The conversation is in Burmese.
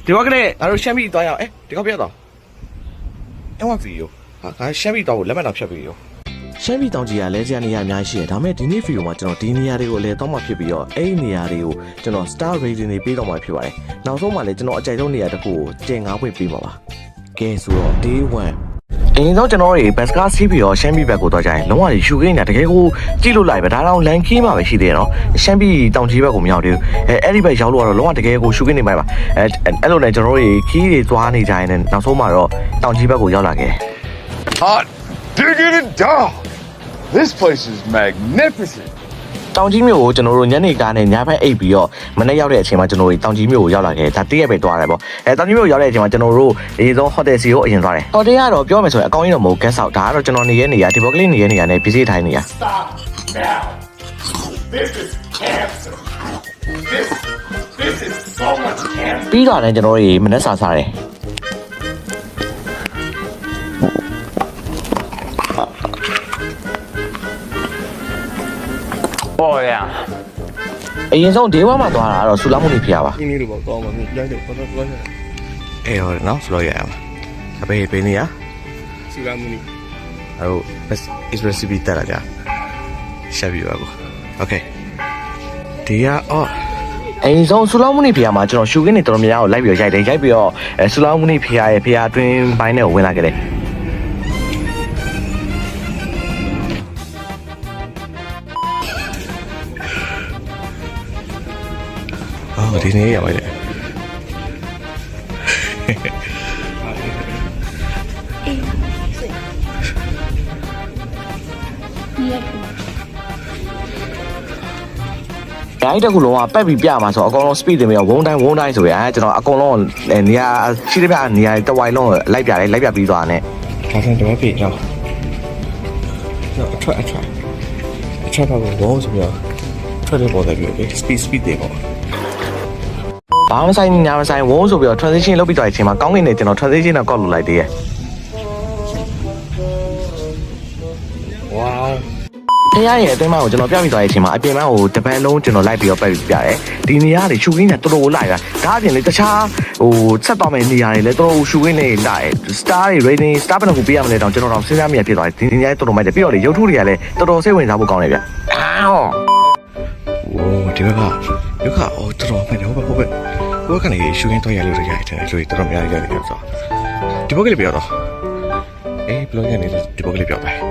ဒီဘက်ကလည်းငါတို့ရှမ်းပြည်သွားရအောင်ဒီကောက်ပြတ်တော့အဲ့ဝဗီဒီယိုငါရှမ်းပြည်သွားဖို့လက်မှတ်တော့ဖြတ်ပြီးရောရှမ်းပြည်တောင်ကြီးကလဲစရာနေရာအများကြီးရှိတယ်ဒါပေမဲ့ဒီနေ့ဗီဒီယိုမှာကျွန်တော်ဒီနေရာတွေကိုအလဲတော့မှဖြစ်ပြီးတော့အဲ့ဒီနေရာတွေကိုကျွန်တော် star rating တွေပေးတော့မှဖြစ်ပါတယ်နောက်ဆုံးမှလည်းကျွန်တော်အကြိုက်ဆုံးနေရာတစ်ခုကိုကျင်9ပွင့်ပေးပါပါကဲဆိုတော့ day 1အရင်ဆုံးကျွန်တော်တို့ဘတ်စကားစီးပြီးတော့ရှမ်းပြည်ဘက်ကိုသွားကြရင်လုံးဝရှူခင်းနေတာတကယ်ကိုကြည့်လို့လိုက်ပဲဒါတော့လန်ခီးမှာပဲရှိသေးတယ်နော်ရှမ်းပြည်တောင်ကြီးဘက်ကိုမရောက်သေးဘူးအဲ့ဒီဘက်ရောက်လို့ကတော့လုံးဝတကယ်ကိုရှူခင်းနေပါပါအဲ့လိုနဲ့ကျွန်တော်တို့ခီးတွေသွားနေကြရင်နောက်ဆုံးမှတော့တောင်ကြီးဘက်ကိုရောက်လာခဲ့ Hot digging it down. This place is magnificent. တောင်ကြီးမြို့ကိုကျွန်တော်တို့ညနေကားနဲ့ညဘက်အိပ်ပြီးတော့မနေ့ရောက်တဲ့အချိန်မှာကျွန်တော်တို့တောင်ကြီးမြို့ကိုရောက်လာခဲ့ဒါတည့်ရက်ပဲသွားတယ်ပေါ့တောင်ကြီးမြို့ရောက်တဲ့အချိန်မှာကျွန်တော်တို့အရင်ဆုံးဟိုတယ်စီကိုအရင်သွားတယ်ဟိုတယ်ကတော့ပြောမယ်ဆိုရင်အကောင်းကြီးတော့မဟုတ် guest house ဒါကတော့ကျွန်တော်နေရနေရဒီဘောကလေးနေရနေရနဲ့ပြည်စည်းထိုင်းနေရ Stop now. This is cancer. This is so much cancer. ပြီးတော့လည်းကျွန်တော်တို့မနေ့စာစားတယ်Oh yeah. အရင်ဆုံးဒေဝမှာသွားတာကတော့ဆူလာမှုနေဖျားပါ ဒီနေ့တော့ကောင်းပါပြီရိုက်တယ်ဘာသာသွားရ အေးဟုတ်နော်ဖလိုရအောင်အပေးပေးနေရ စူလာမူနီ ဟို recipe တက်လာကြရှာပြပါဘူးโอเคဒီကအော်အရင်ဆုံးဆူလာမှုနေဖျားမှာကျွန်တော်ရှူခင်းနေတော်တော်များများကိုလိုက်ပြီးရိုက်တယ်ရိုက်ပြီးတော့ဆူလာမှုနေဖျားရဲ့ဖျားအတွင်းပိုင်းနဲ့ဝင်လာခဲ့တယ်ဒီနေ့ရပါတယ်တိုင်းတစ်ခုလုံးကပက်ပြီးပြမှာဆိုအကောင်လုံး speed တွေမရောဝုန်းတိုင်းဆိုရကျွန်တော်အကောင်လုံးနေရာရှိတဲ့ပြနေရာတဝိုင်လုံးလိုက်ပြပြီးသွားတယ်ဒါဆိုတော့ပြကြောအထက်ပါဘောဆိုပြထွက်တဲ့ပေါ်တယ်ပြော speed တွေပေါ့ဘာမှဆိုင်ညာမဆိုင်ဝုန်းဆိုပြီးတော့ transition လုပ်ပြီးတော့အချိန်မှာကောင်းကင်နဲ့ကျွန်တော် transition တော့ကောက်လုပ်လိုက်သေးတယ်ဝေါဖះရဲ့အတွင်းမှာကိုကျွန်တော်ပြပြီးသွားတဲ့အချိန်မှာအပြင်မှာကိုတပန်းလုံးကျွန်တော်လိုက်ပြီးတော့ပတ်ပြီးပြတယ်ဒီနေရာတွေရှူခင်းနဲ့တော်တော်လိုက်တာဒါအပြင်လေတခြားဆက်သွားမယ့်နေရာတွေလည်းတော်တော်ရှူခင်းနေလိုက် star တွေ rating star ဘယ်နှခုပေးရမလဲတောင်ကျွန်တော်တော့စဉ်းစားမိရဖြစ်သွားတယ်ဒီနေရာတော်တော်မိုက်တယ်ပြီးတော့လေရုပ်ထုတွေကလည်းတော်တော်စိတ်ဝင်စားဖို့ကောင်းတယ်ဗျအော်ဒီဘက်ကတော်တော်မိုက်တယ်ဟုတ်ပဲဘယ်ကနေရှူရင်းတော့ရလို့ရတယ်လူတွေတော်တော်များများရတယ်ဆိုတော့ဒီဘက်ကလေးပြောတော့ဘယ်လိုရနေလဲဒီဘက်ကလေးပြောပဲ